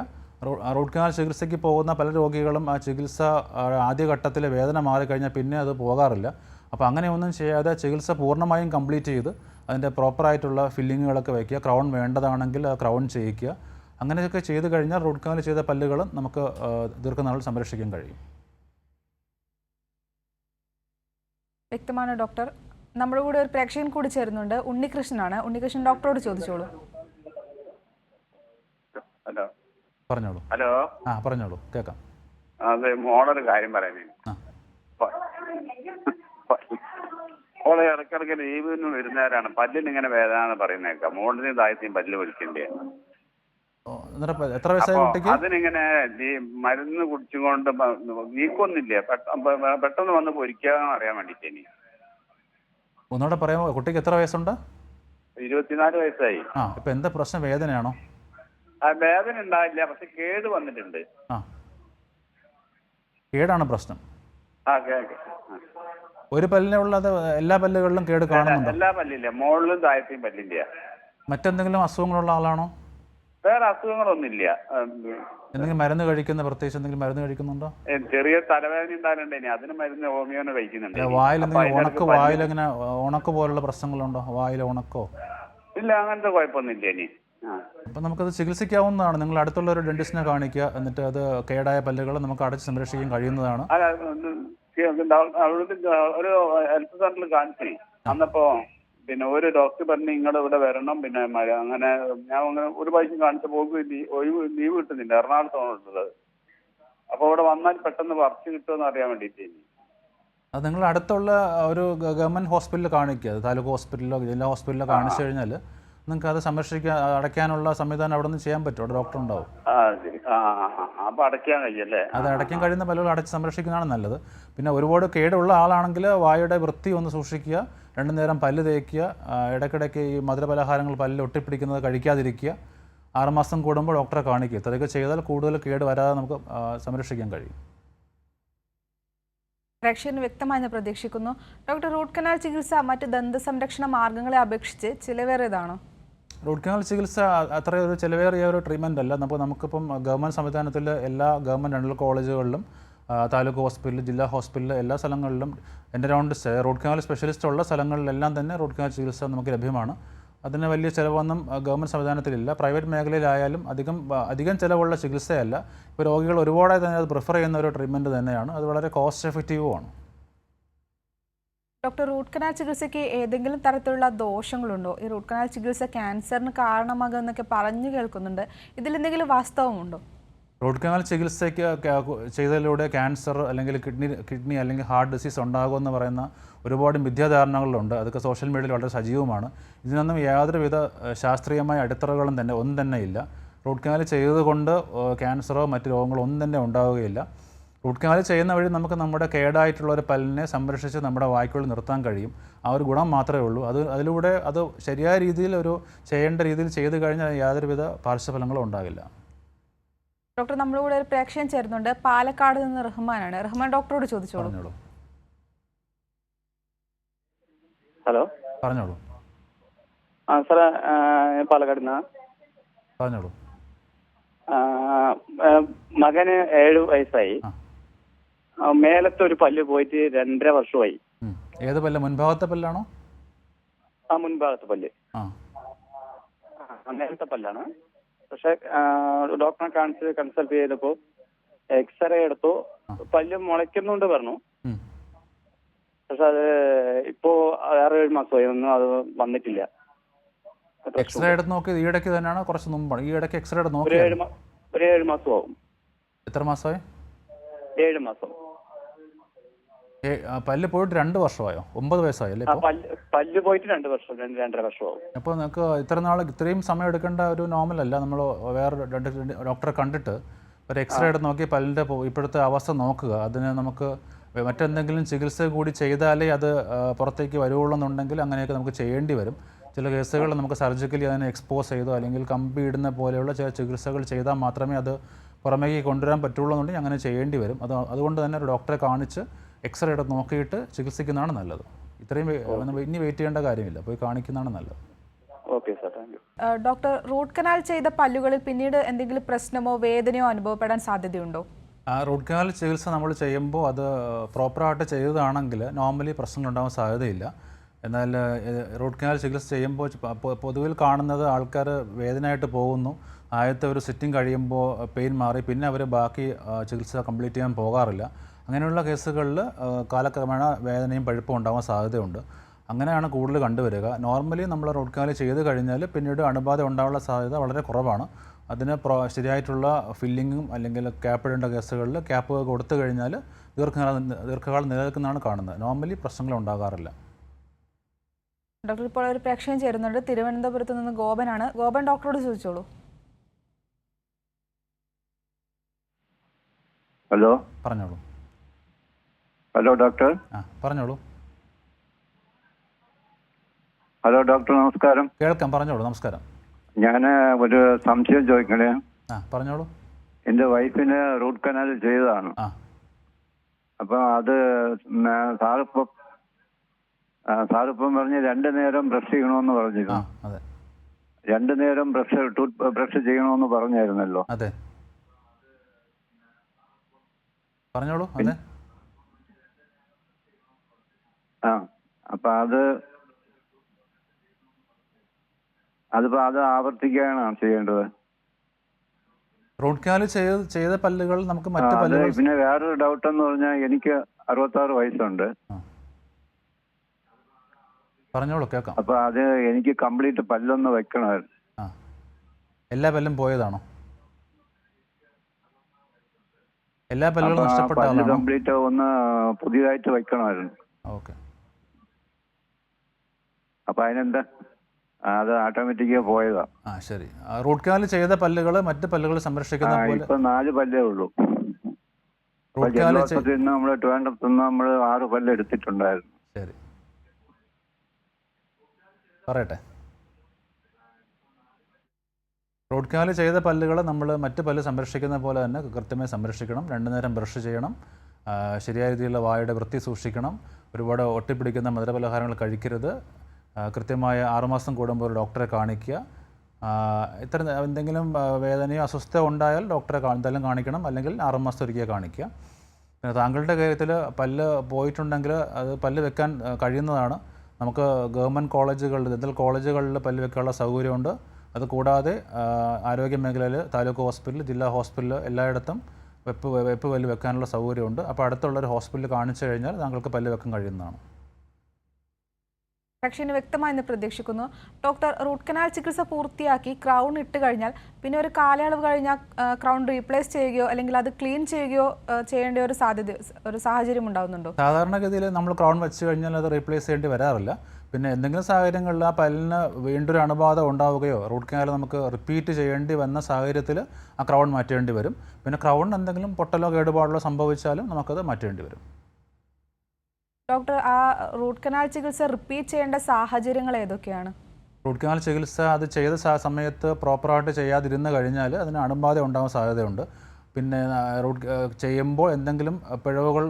റൂട്ട് കനാൽ ചികിത്സയ്ക്ക് പോകുന്ന പല രോഗികളും ആ ചികിത്സ ആദ്യഘട്ടത്തിലെ വേദന മാറിക്കഴിഞ്ഞാൽ പിന്നെ അത് പോകാറില്ല. അപ്പോൾ അങ്ങനെയൊന്നും ചെയ്യാതെ ചികിത്സ പൂർണ്ണമായും കംപ്ലീറ്റ് ചെയ്ത് അതിൻ്റെ പ്രോപ്പറായിട്ടുള്ള ഫില്ലിങ്ങുകളൊക്കെ വയ്ക്കുക. ക്രൗൺ വേണ്ടതാണെങ്കിൽ ക്രൗൺ ചെയ്യിക്കുക. അങ്ങനെയൊക്കെ ചെയ്ത് കഴിഞ്ഞാൽ റൂട്ട് കനാൽ ചെയ്ത പല്ലുകളും നമുക്ക് ദീർഘനാൾ സംരക്ഷിക്കാൻ കഴിയും. വ്യക്തമാണ് ഡോക്ടർ. നമ്മുടെ കൂടെ ഒരു പ്രേക്ഷകൻ കൂടി ചേരുന്നുണ്ട്. ഉണ്ണികൃഷ്ണനാണ്. ഉണ്ണികൃഷ്ണൻ ഡോക്ടറോട് ചോദിച്ചോളൂ. ഹലോ പറഞ്ഞോളൂ. ഹലോ പറഞ്ഞോളൂ, കേൾക്കാം. അത് മോളൊരു കാര്യം പറയാനേ. മോളെ ഇടയ്ക്കിടയ്ക്ക് ലീവിന് വരുന്നവരാണ് പല്ലിന് ഇങ്ങനെ വേദന എന്ന് പറയുന്നേക്കാം. മോളിന് താഴത്തെയും പല്ല് വലിക്കണ്ടേ. എത്ര വയസ്സായ കുട്ടിക്ക്? അതിനിങ്ങനെ ഈ മരുന്ന് കുടിച്ചുകൊണ്ട് നീക്കൊന്നില്ലേ, പെട്ടെന്ന് വന്ന് പൊരിക്കാന്ന് അറിയാൻ വേണ്ടിട്ട്. ഇനി ഒന്നുകൂടെ പറയാമോ? കുട്ടിക്ക് എത്ര വയസ്സുണ്ട്? 24 വയസ്സായി. ഇപ്പൊ എന്താ പ്രശ്നം? വേദനയാണോ? വേദന ഉണ്ടാവില്ല, പക്ഷെ കേട് വന്നിട്ടുണ്ട്. കേടാണ് പ്രശ്നം. കേക്ക് ഒരു പല്ലിനുള്ള എല്ലാ പല്ലുകളിലും കേട് കാണുന്നുണ്ടോ? എല്ലാ പല്ലില്ല, മുകളിലും താഴത്തെയും പല്ലില്ല. മറ്റെന്തെങ്കിലും അസുഖങ്ങളുള്ള ആളാണോ? വേറെ അസുഖങ്ങളൊന്നുമില്ല. എന്തെങ്കിലും മരുന്ന് കഴിക്കുന്ന, പ്രത്യേകിച്ച് എന്തെങ്കിലും മരുന്ന് കഴിക്കുന്നുണ്ടോ? ചെറിയ തലവേദന ഉണ്ടാകലുണ്ട്. ഇനി അതിന് മരുന്ന് ഹോമിയോന് കഴിക്കുന്നുണ്ട്. വായിലെങ്ങനെ ഉണക്ക് പോലുള്ള പ്രശ്നങ്ങളുണ്ടോ? വായിലെ ഉണക്കോ? ഇല്ല, അങ്ങനത്തെ കുഴപ്പമൊന്നുമില്ല. ഇനി അപ്പം നമുക്കത് ചികിത്സിക്കാവുന്നതാണ്. നിങ്ങൾ അടുത്തുള്ള ഒരു ഡെന്റിസ്റ്റിനെ കാണിക്കുക. എന്നിട്ട് അത് കേടായ പല്ലുകൾ നമുക്ക് അടച്ച് സംരക്ഷിക്കാൻ കഴിയുന്നതാണ്. ഒരു ഹെൽത്ത് സെന്ററിൽ കാണിച്ചു. അന്നപ്പോ പിന്നെ ഒരു ഡോക്ടർ പറഞ്ഞ് നിങ്ങളുടെ ഇവിടെ വരണം. പിന്നെ അങ്ങനെ ഞാൻ അങ്ങനെ ഒരു പ്രാവശ്യം കാണിച്ചപ്പോൾ ലീവ് കിട്ടുന്നില്ല. എറണാകുളത്താണ് ഉള്ളത്. അപ്പോൾ ഇവിടെ വന്നാൽ പെട്ടെന്ന് പറിച്ച് കിട്ടുമെന്ന് അറിയാൻ വേണ്ടിയിട്ട്. അത് നിങ്ങൾ അടുത്തുള്ള ഒരു ഗവൺമെൻറ് ഹോസ്പിറ്റലിൽ കാണിക്കുക. താലൂക്ക് ഹോസ്പിറ്റലിലോ ജില്ലാ ഹോസ്പിറ്റലിലോ കാണിച്ചു കഴിഞ്ഞാൽ നിങ്ങൾക്ക് അത് സംരക്ഷിക്കാൻ, അടയ്ക്കാനുള്ള സംവിധാനം അവിടെ നിന്ന് ചെയ്യാൻ പറ്റും. അവിടെ ഡോക്ടർ ഉണ്ടാവും. അത് അടയ്ക്കാൻ കഴിയുന്ന പല്ലുകൾ അടച്ച് സംരക്ഷിക്കുന്നതാണ് നല്ലത്. പിന്നെ ഒരുപാട് കേടുള്ള ആളാണെങ്കിൽ വായുടെ വൃത്തി ഒന്ന് സൂക്ഷിക്കുക. 2 നേരം പല്ല് തേക്കുക. ഇടയ്ക്കിടയ്ക്ക് ഈ മധുരപലഹാരങ്ങൾ പല്ലിൽ ഒട്ടിപ്പിടിക്കുന്നത് കഴിക്കാതിരിക്കുക. 6 മാസം കൂടുമ്പോൾ ഡോക്ടറെ കാണിക്കുക. ഇത്രയൊക്കെ ചെയ്താൽ കൂടുതൽ കേട് വരാതെ നമുക്ക് സംരക്ഷിക്കാൻ കഴിയും. പ്രേക്ഷകന് വ്യക്തമായെന്ന് പ്രതീക്ഷിക്കുന്നു. ഡോക്ടർ, റൂട്ട് കനാൽ ചികിത്സ മറ്റ് ദന്ത സംരക്ഷണ മാർഗങ്ങളെ അപേക്ഷിച്ച് ചിലവേറിയതാണോ? റൂട്ട് കനാൽ ചികിത്സ അത്രയൊരു ചിലവേറിയ ഒരു ട്രീറ്റ്മെൻ്റ് അല്ല. നമുക്കിപ്പം ഗവൺമെൻറ് സംവിധാനത്തിൽ എല്ലാ ഗവൺമെൻറ് ഡെൻ്റൽ കോളേജുകളിലും താലൂക്ക് ഹോസ്പിറ്റൽ, ജില്ലാ ഹോസ്പിറ്റൽ, എല്ലാ സ്ഥലങ്ങളിലും എൻഡോഡോണ്ടിസ്റ്റ്, റൂട്ട് കനാൽ സ്പെഷ്യലിസ്റ്റ് ഉള്ള സ്ഥലങ്ങളിലെല്ലാം തന്നെ റൂട്ട് കനാൽ ചികിത്സ നമുക്ക് ലഭ്യമാണ്. അതിന് വലിയ ചിലവൊന്നും ഗവൺമെൻറ് സംവിധാനത്തിലില്ല. പ്രൈവറ്റ് മേഖലയിലായാലും അധികം ചിലവുള്ള ചികിത്സയല്ല. ഇപ്പോൾ രോഗികൾ ഒരുപാടായി തന്നെ അത് പ്രിഫർ ചെയ്യുന്ന ഒരു ട്രീറ്റ്മെൻറ്റ് തന്നെയാണ്. അത് വളരെ കോസ്റ്റ് എഫക്റ്റീവുമാണ്. ഡോക്ടർ, റൂട്ട് കനാൽ ചികിത്സയ്ക്ക് ഏതെങ്കിലും തരത്തിലുള്ള ദോഷങ്ങളുണ്ടോ? ഈ റൂട്ട് കനാൽ ചികിത്സ ക്യാൻസറിന് കാരണമാകുമെന്നൊക്കെ പറഞ്ഞു കേൾക്കുന്നുണ്ട്. ഇതിലെന്തെങ്കിലും വാസ്തവമുണ്ടോ? റൂട്ട് കനാൽ ചികിത്സയ്ക്ക് ചെയ്തതിലൂടെ ക്യാൻസർ അല്ലെങ്കിൽ കിഡ്നി അല്ലെങ്കിൽ ഹാർട്ട് ഡിസീസ് ഉണ്ടാകുമെന്ന് പറയുന്ന ഒരുപാട് മിഥ്യാധാരണകളുണ്ട്. അതൊക്കെ സോഷ്യൽ മീഡിയയിൽ വളരെ സജീവമാണ്. ഇതിനൊന്നും യാതൊരുവിധ ശാസ്ത്രീയമായ അടിത്തറകളും തന്നെ ഒന്നും തന്നെ ഇല്ല. റൂട്ട് കനാൽ ചെയ്തതുകൊണ്ട് ക്യാൻസറോ മറ്റ് രോഗങ്ങളോ ഒന്നും തന്നെ ഉണ്ടാവുകയില്ല. റൂട്ട് കനാൽ ചെയ്യുന്ന വഴി നമുക്ക് നമ്മുടെ കേടായിട്ടുള്ള ഒരു പല്ലിനെ സംരക്ഷിച്ച് നമ്മുടെ വായ്ക്കുള്ളിൽ നിർത്താൻ കഴിയും. ആ ഒരു ഗുണം മാത്രമേ ഉള്ളൂ. അതിലൂടെ അത് ശരിയായ രീതിയിൽ ചെയ്യേണ്ട രീതിയിൽ ചെയ്തു കഴിഞ്ഞാൽ യാതൊരുവിധ പാർശ്വഫലങ്ങളും ഉണ്ടാകില്ല. ഡോക്ടർ, നമ്മളിവിടെ ഒരു പ്രേക്ഷകൻ ചേരുന്നുണ്ട്. പാലക്കാട് നിന്ന് റഹ്മാനാണ്. റഹ്മാൻ ഡോക്ടറോട് ചോദിച്ചോളൂ. പറഞ്ഞോളൂ. ഹലോ, പറഞ്ഞോളൂ. സാറേ, പാലക്കാട് നിന്നാ. പറഞ്ഞോളൂ. മകന് 7 വയസ്സായി. മേലത്തെ ഒരു പല്ല് പോയിട്ട് 2.5 വർഷമായി. ഏത് പല്ല്? മുൻഭാഗത്തെ പല്ലാണോ? മുൻഭാഗത്തെ പല്ല്. മേലത്തെ പല്ലാണ്. പക്ഷെ ഡോക്ടറെ കൺസൾട്ട് ചെയ്തപ്പോ എക്സ്റേ എടുത്തു. പല്ല് മുളയ്ക്കുന്നുണ്ട് പറഞ്ഞു. പക്ഷെ അത് ഇപ്പോ 6-7 മാസമായി, ഒന്നും അത് വന്നിട്ടില്ല. എക്സ്റേ എടുത്ത് നോക്കി ഈ ഇടയ്ക്ക് തന്നെയാണോ കുറച്ച് മുമ്പാണ്? ഈ ഇടയ്ക്ക് എക്സ്റേ എടുത്ത് നോക്കി? ഒരു 7 മാസമാവും. എത്ര മാസമായി? 7 മാസം. പല്ല് പോയിട്ട് 2 വർഷമായോ? 9 വയസ്സായി അല്ലേ? പല്ല് പോയിട്ട് 2 വർഷം, 2.5 വർഷമാവും. അപ്പോൾ നിങ്ങൾക്ക് ഇത്രയും സമയം എടുക്കേണ്ട ഒരു നോർമലല്ല. നമ്മൾ വേറെ ഡോക്ടറെ കണ്ടിട്ട് ഒരു എക്സ്റേ എടുത്ത് നോക്കി പല്ലിൻ്റെ ഇപ്പോഴത്തെ അവസ്ഥ നോക്കുക. അതിന് നമുക്ക് മറ്റെന്തെങ്കിലും ചികിത്സ കൂടി ചെയ്താലേ അത് പുറത്തേക്ക് വരുവുള്ളൂ എന്നുണ്ടെങ്കിൽ അങ്ങനെയൊക്കെ നമുക്ക് ചെയ്യേണ്ടി വരും. ചില കേസുകൾ നമുക്ക് സർജിക്കലി അതിനെ എക്സ്പോസ് ചെയ്തോ അല്ലെങ്കിൽ കമ്പി ഇടുന്ന പോലെയുള്ള ചില ചികിത്സകൾ ചെയ്താൽ മാത്രമേ അത് പുറമേക്ക് കൊണ്ടുവരാൻ പറ്റുള്ളൂ എന്നുണ്ടെങ്കിൽ അങ്ങനെ ചെയ്യേണ്ടി വരും. അതുകൊണ്ട് തന്നെ ഒരു ഡോക്ടറെ കാണിച്ച് എക്സ്റേ എടുത്ത് നോക്കിയിട്ട് ചികിത്സിക്കുന്നതാണ് നല്ലത്. ഇത്രയും ഇനി വെയിറ്റ് ചെയ്യേണ്ട കാര്യമില്ല, പോയി കാണിക്കുന്നതാണ് നല്ലത്. ഡോക്ടർ, റൂട്ട് കനാൽ ചെയ്ത പല്ലുകളിൽ പിന്നീട് എന്തെങ്കിലും പ്രശ്നമോ വേദനയോ അനുഭവപ്പെടാൻ സാധ്യതയുണ്ടോ? റൂട്ട് കനാൽ ചികിത്സ നമ്മൾ ചെയ്യുമ്പോൾ അത് പ്രോപ്പറായിട്ട് ചെയ്തതാണെങ്കിൽ നോർമലി പ്രശ്നങ്ങളുണ്ടാകാൻ സാധ്യതയില്ല. എന്നാൽ റൂട്ട് കനാൽ ചികിത്സ ചെയ്യുമ്പോൾ പൊതുവിൽ കാണുന്നത് ആൾക്കാർ വേദനയായിട്ട് പോകുന്നു. ആദ്യത്തെ ഒരു സിറ്റിംഗ് കഴിയുമ്പോൾ പെയിൻ മാറി പിന്നെ അവർ ബാക്കി ചികിത്സ കംപ്ലീറ്റ് ചെയ്യാൻ പോകാറില്ല. അങ്ങനെയുള്ള കേസുകളിൽ കാലക്രമേണ വേദനയും പഴുപ്പും ഉണ്ടാകാൻ സാധ്യതയുണ്ട്. അങ്ങനെയാണ് കൂടുതൽ കണ്ടുവരിക. നോർമലി നമ്മൾ റൂട്ട് കനാൽ ചെയ്ത് കഴിഞ്ഞാൽ പിന്നീട് അണുബാധ ഉണ്ടാകാനുള്ള സാധ്യത വളരെ കുറവാണ്. അതിന് ശരിയായിട്ടുള്ള ഫില്ലിങ്ങും അല്ലെങ്കിൽ ക്യാപ്പ് ഇടേണ്ട കേസുകളിൽ ക്യാപ്പ് കൊടുത്തു കഴിഞ്ഞാൽ ദീർഘകാലം നിലനിൽക്കുന്നതാണ് കാണുന്നത്. നോർമലി പ്രശ്നങ്ങൾ ഉണ്ടാകാറില്ല. ഡോക്ടർ, ഇപ്പോൾ ഒരു പ്രേക്ഷകൻ ചേരുന്നുണ്ട്. തിരുവനന്തപുരത്ത് നിന്ന് ഗോപനാണ്. ഗോപൻ ഡോക്ടറോട് ചോദിച്ചോളൂ. ഹലോ, പറഞ്ഞോളൂ. Hello doctor. പറഞ്ഞോളൂ. ഹലോ ഡോക്ടർ, നമസ്കാരം. കേൾക്കാം, പറഞ്ഞോളൂ. നമസ്കാരം. ഞാൻ ഒരു സംശയം ചോദിക്കണേ. പറഞ്ഞോളൂ. എൻ്റെ വൈഫിന് റൂട്ട് കനാൽ ചെയ്തതാണ്. അപ്പം അത് സാറിപ്പം പറഞ്ഞ് 2 നേരം ബ്രഷ് ചെയ്യണമെന്ന് പറഞ്ഞിരുന്നു. 2 നേരം ബ്രഷ് ചെയ്യണമെന്ന് പറഞ്ഞായിരുന്നല്ലോ. അതെ, പറഞ്ഞോളൂ. അതെ. അപ്പൊ അത് ആവർത്തിക്കുകയാണോ ചെയ്യേണ്ടത്? റൂട്ട് കനാൽ ചെയ്ത പല്ലുകൾ നമുക്ക് മറ്റു പല്ലുകൾ. പിന്നെ വേറൊരു ഡൗട്ട് എന്ന് പറഞ്ഞാൽ എനിക്ക് 66 വയസ്സുണ്ട്. പറഞ്ഞോളൂ, കേൾക്കാം. അപ്പൊ അത് എനിക്ക് കംപ്ലീറ്റ് പല്ലൊന്ന് വെക്കണമായിരുന്നു. എല്ലാ പല്ലും പോയതാണോ? എല്ലാ പല്ലുകളും നഷ്ടപ്പെട്ടതാണോ? കംപ്ലീറ്റ് ഒന്ന് പുതിയതായിട്ട് വെക്കണമായിരുന്നു. ഓക്കെ. അപ്പൊ അതിനെന്താ, അത് ഓട്ടോമാറ്റിക്കാ പോയതാ. ശരി. റൂട്ട് കനാൽ ചെയ്ത പല്ലുകൾ മറ്റു പല്ലുകൾ സംരക്ഷിക്കുന്ന പോലെ ഇപ്പൊ 4 പല്ലേ ഉള്ളൂ. നമ്മള് ട്രിവാൻഡ്രത്ത് നിന്ന് നമ്മൾ 6 പല്ല് എടുത്തിട്ടുണ്ടായിരുന്നു. ശരി, പറയട്ടെ. റൂട്ട് കനാൽ ചെയ്ത പല്ലുകൾ നമ്മൾ മറ്റ് പല്ല് സംരക്ഷിക്കുന്ന പോലെ തന്നെ കൃത്യമായി സംരക്ഷിക്കണം. 2 നേരം ബ്രഷ് ചെയ്യണം. ശരിയായ രീതിയിലുള്ള വായുടെ വൃത്തി സൂക്ഷിക്കണം. ഒരുപാട് ഒട്ടിപ്പിടിക്കുന്ന മധുരപലഹാരങ്ങൾ കഴിക്കരുത്. കൃത്യമായ 6 മാസം കൂടുമ്പോൾ ഒരു ഡോക്ടറെ കാണിക്കുക. ഇത്തരം എന്തെങ്കിലും വേദനയോ അസ്വസ്ഥത ഉണ്ടായാൽ ഡോക്ടറെ എന്തായാലും കാണിക്കണം, അല്ലെങ്കിൽ 6 മാസത്തൊരിക്കൽ കാണിക്കുക. പിന്നെ താങ്കളുടെ കാര്യത്തിൽ പല്ല് പോയിട്ടുണ്ടെങ്കിൽ അത് പല്ല് വെക്കാൻ കഴിയുന്നതാണ്. നമുക്ക് ഗവൺമെൻറ് കോളേജുകളിൽ, ദന്തൽ കോളേജുകളിൽ പല്ല് വെക്കാനുള്ള സൗകര്യമുണ്ട്. അതുകൂടാതെ ആരോഗ്യ മേഖലയിൽ താലൂക്ക് ഹോസ്പിറ്റൽ, ജില്ലാ ഹോസ്പിറ്റൽ എല്ലായിടത്തും വെപ്പ് പല്ല് വെക്കാനുള്ള സൗകര്യമുണ്ട്. അപ്പോൾ അടുത്തുള്ളൊരു ഹോസ്പിറ്റലിൽ കാണിച്ചു കഴിഞ്ഞാൽ താങ്കൾക്ക് പല്ല് വെക്കാൻ കഴിയുന്നതാണ്. പ്രേക്ഷകന് വ്യക്തമായെന്ന് പ്രതീക്ഷിക്കുന്നു. ഡോക്ടർ, റൂട്ട് കനാൽ ചികിത്സ പൂർത്തിയാക്കി ക്രൗൺ ഇട്ട് കഴിഞ്ഞാൽ പിന്നെ ഒരു കാലയളവ് കഴിഞ്ഞാൽ ക്രൗൺ റീപ്ലേസ് ചെയ്യുകയോ അല്ലെങ്കിൽ അത് ക്ലീൻ ചെയ്യുകയോ ചെയ്യേണ്ട ഒരു സാഹചര്യം ഉണ്ടാകുന്നുണ്ടോ? സാധാരണഗതിയിൽ നമ്മൾ ക്രൗൺ വെച്ച് കഴിഞ്ഞാൽ അത് റീപ്ലേസ് ചെയ്യേണ്ടി വരാറില്ല. പിന്നെ എന്തെങ്കിലും സാഹചര്യങ്ങളിൽ ആ പല്ലിന് വീണ്ടും ഒരു അണുബാധ ഉണ്ടാവുകയോ റൂട്ട് കനാൽ നമുക്ക് റിപ്പീറ്റ് ചെയ്യേണ്ടി വന്ന സാഹചര്യത്തിൽ ആ ക്രൗൺ മാറ്റേണ്ടി വരും. പിന്നെ ക്രൗൺ എന്തെങ്കിലും പൊട്ടലോ കേടുപാടലോ സംഭവിച്ചാലും നമുക്കത് മാറ്റേണ്ടി വരും. ഡോക്ടർ, ആ റൂട്ട് കനാൽ ചികിത്സ റിപ്പീറ്റ് ചെയ്യേണ്ട സാഹചര്യങ്ങൾ ഏതൊക്കെയാണ്? റൂട്ട് കനാൽ ചികിത്സ അത് ചെയ്ത സമയത്ത് പ്രോപ്പറായിട്ട് ചെയ്യാതിരുന്ന് കഴിഞ്ഞാൽ അതിന് അണുബാധ ഉണ്ടാകാൻ സാധ്യതയുണ്ട്. പിന്നെ ചെയ്യുമ്പോൾ എന്തെങ്കിലും പിഴവുകൾ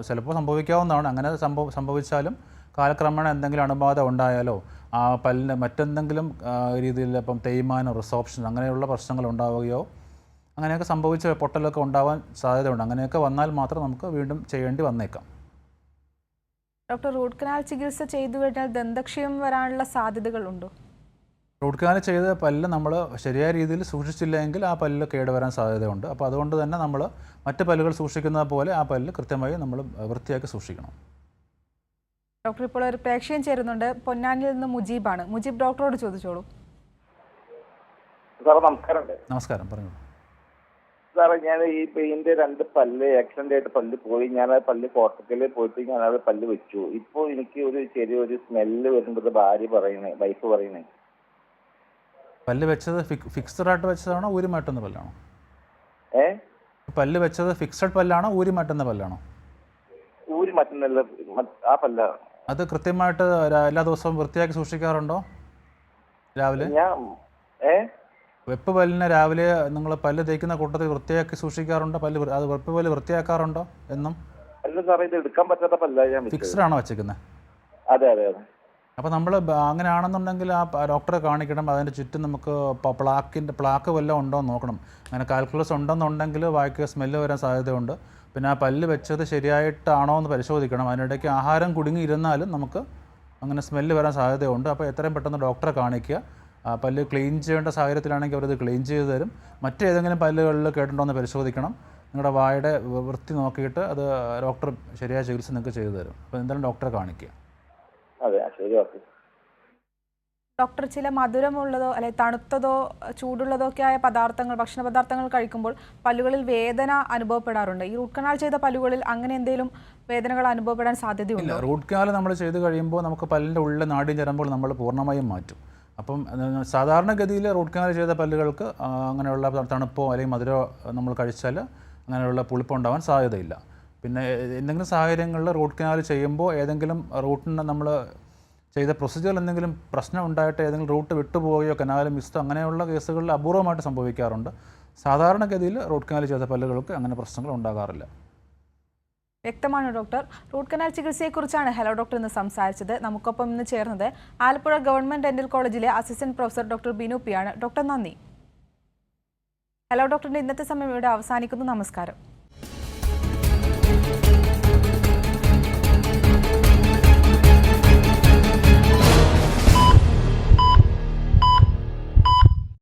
ചിലപ്പോൾ സംഭവിക്കാവുന്നതാണ്. അങ്ങനെ സംഭവിച്ചാലും കാലക്രമേണ എന്തെങ്കിലും അണുബാധ ഉണ്ടായാലോ ആ പല്ലിന് മറ്റെന്തെങ്കിലും രീതിയിൽ ഇപ്പം തേയ്മാനോ റിസോപ്ഷൻ അങ്ങനെയുള്ള പ്രശ്നങ്ങൾ ഉണ്ടാവുകയോ അങ്ങനെയൊക്കെ സംഭവിച്ച് പൊട്ടലൊക്കെ ഉണ്ടാവാൻ സാധ്യതയുണ്ട്. അങ്ങനെയൊക്കെ വന്നാൽ മാത്രം നമുക്ക് വീണ്ടും ചെയ്യേണ്ടി വന്നേക്കാം. ഡോക്ടർ, റൂട്ട് കനാൽ ചികിത്സ ചെയ്തു കഴിഞ്ഞാൽ ദന്തക്ഷയം വരാനുള്ള സാധ്യതകളുണ്ടോ? റൂട്ട് കനാൽ ചെയ്ത പല്ല് നമ്മൾ ശരിയായ രീതിയിൽ സൂക്ഷിച്ചില്ലെങ്കിൽ ആ പല്ല് കേടുവരാൻ സാധ്യതയുണ്ട്. അപ്പോൾ അതുകൊണ്ട് തന്നെ നമ്മൾ മറ്റ് പല്ലുകൾ സൂക്ഷിക്കുന്നത് പോലെ ആ പല്ല് കൃത്യമായി നമ്മൾ വൃത്തിയാക്കി സൂക്ഷിക്കണം. ഡോക്ടർ, ഇപ്പോൾ ഒരു പ്രേക്ഷകൻ ചേരുന്നുണ്ട്. പൊന്നാനിയിൽ നിന്ന് മുജീബാണ്. മുജീബ്, ഡോക്ടറോട് ചോദിച്ചോളൂ. സാറേ നമസ്കാരം. നമസ്കാരം, പറഞ്ഞു സാറേ. ഞാൻ എന്റെ 2 പല്ല് ആക്സിഡന്റ് ആയിട്ട് പല്ല് പോയി. ഞാൻ ആ പല്ല് കോട്ടക്കല് പോയിട്ട് ഞാനത് പല്ല് വെച്ചു. ഇപ്പോൾ എനിക്ക് ചെറിയൊരു സ്മെല്ല് വരുന്നത് വൈഫ് പറയണേ. പല്ല് വെച്ചത് ഫിക്സഡ് ആയിട്ട് വെച്ചതാണോ ഊരി മാറ്റുന്ന പല്ലാണോ? പല്ല് വെച്ചത് ഫിക്സഡ് പല്ലാണോ ഊരി മാറ്റുന്ന പല്ലാണോ? ഊരി മാറ്റുന്നല്ല, ആ പല്ലാണ്. അത് കൃത്യമായിട്ട് എല്ലാ ദിവസവും വൃത്തിയാക്കി സൂക്ഷിക്കാറുണ്ടോ? രാവിലെ വെപ്പ് പല്ലിനെ രാവിലെ നിങ്ങൾ പല്ല് തേക്കുന്ന കൂട്ടത്തിൽ വൃത്തിയാക്കി സൂക്ഷിക്കാറുണ്ടോ? അത് വെപ്പ് പല്ല് വൃത്തിയാക്കാറുണ്ടോ എന്നും? അല്ല സാറേ, ഇത് എടുക്കാൻ പറ്റാത്ത പല്ല. ഫിക്സഡ് ആണോ വെച്ചിരിക്കുന്നത്? അതെ അതെ അതെ. അപ്പോൾ നമ്മൾ അങ്ങനെയാണെന്നുണ്ടെങ്കിൽ ആ ഡോക്ടറെ കാണിക്കണം. അതിൻ്റെ ചുറ്റും നമുക്ക് പ്ലാക്ക് വല്ലതും ഉണ്ടോ എന്ന് നോക്കണം. അങ്ങനെ കാൽക്കുലസ് ഉണ്ടെന്നുണ്ടെങ്കിൽ വായ്ക്ക് സ്മെല്ല് വരാൻ സാധ്യതയുണ്ട്. പിന്നെ ആ പല്ല് വെച്ചത് ശരിയായിട്ടാണോ എന്ന് പരിശോധിക്കണം. അതിനിടയ്ക്ക് ആഹാരം കുടുങ്ങിയിരുന്നാലും നമുക്ക് അങ്ങനെ സ്മെല്ല് വരാൻ സാധ്യതയുണ്ട്. അപ്പോൾ എത്രയും പെട്ടെന്ന് ഡോക്ടറെ കാണിക്കുക. പല്ല് ക്ലീൻ ചെയ്യേണ്ട സാഹചര്യത്തിലാണെങ്കിൽ അവരത് ക്ലീൻ ചെയ്ത് തരും. മറ്റേതെങ്കിലും പല്ലുകളിൽ കേട്ടിട്ടുണ്ടോ എന്ന് പരിശോധിക്കണം. നിങ്ങളുടെ വായുടെ വൃത്തി നോക്കിയിട്ട് അത് ഡോക്ടർ ശരിയായ ചികിത്സ നിങ്ങൾക്ക് ചെയ്തു തരും. അപ്പോൾ എന്തായാലും ഡോക്ടറെ കാണിക്കുക. ഡോക്ടർ, ചില മധുരമുള്ളതോ അല്ലെങ്കിൽ തണുത്തതോ ചൂടുള്ളതോ ഒക്കെ ആയ ഭക്ഷണ പദാർത്ഥങ്ങൾ കഴിക്കുമ്പോൾ പല്ലുകളിൽ വേദന അനുഭവപ്പെടാറുണ്ട്. ഈ റൂട്ട് കനാൽ ചെയ്ത പല്ലുകളിൽ അങ്ങനെ എന്തെങ്കിലും വേദനകൾ അനുഭവപ്പെടാൻ സാധ്യതയുണ്ടോ? റൂട്ട് കനാൽ നമ്മൾ ചെയ്ത് കഴിയുമ്പോൾ നമുക്ക് പല്ലിൻ്റെ ഉള്ളിലെ നാഡീ ഞരമ്പുകൾ നമ്മൾ പൂർണ്ണമായും മാറ്റും. അപ്പം സാധാരണഗതിയിൽ റൂട്ട് കനാൽ ചെയ്ത പല്ലുകൾക്ക് അങ്ങനെയുള്ള തണുപ്പോ അല്ലെങ്കിൽ മധുരമോ നമ്മൾ കഴിച്ചാൽ അങ്ങനെയുള്ള പുളിപ്പുണ്ടാവാൻ സാധ്യതയില്ല. പിന്നെ എന്തെങ്കിലും സാഹചര്യങ്ങളിൽ റൂട്ട് കനാൽ ചെയ്യുമ്പോൾ ഏതെങ്കിലും റൂട്ടിന് നമ്മൾ ചെയ്ത പ്രൊസീജിയറിൽ എന്തെങ്കിലും പ്രശ്നം ഉണ്ടായിട്ട് ഏതെങ്കിലും റൂട്ട് വിട്ടുപോവുകയോ കനാൽ മിസ്സോ അങ്ങനെയുള്ള കേസുകളിൽ അപൂർവമായിട്ട് സംഭവിക്കാറുണ്ട്. സാധാരണഗതിയിൽ റൂട്ട് കനാൽ ചെയ്ത പല്ലുകൾക്ക് അങ്ങനെ പ്രശ്നങ്ങൾ ഉണ്ടാകാറില്ല. വ്യക്തമാണ് ഡോക്ടർ. റൂട്ട് കനാൽ ചികിത്സയെക്കുറിച്ചാണ് ഹലോ ഡോക്ടർ ഇന്ന് സംസാരിച്ചത്. നമുക്കൊപ്പം ഇന്ന് ചേർന്നത് ആലപ്പുഴ ഗവൺമെന്റ് ഡെന്റൽ കോളേജിലെ assistant professor doctor Binu P ആണ്. ഡോക്ടർ, നന്ദി. ഹലോ ഡോക്ടറിന്റെ ഇന്നത്തെ സമയം ഇവിടെ അവസാനിക്കുന്നു. നമസ്കാരം.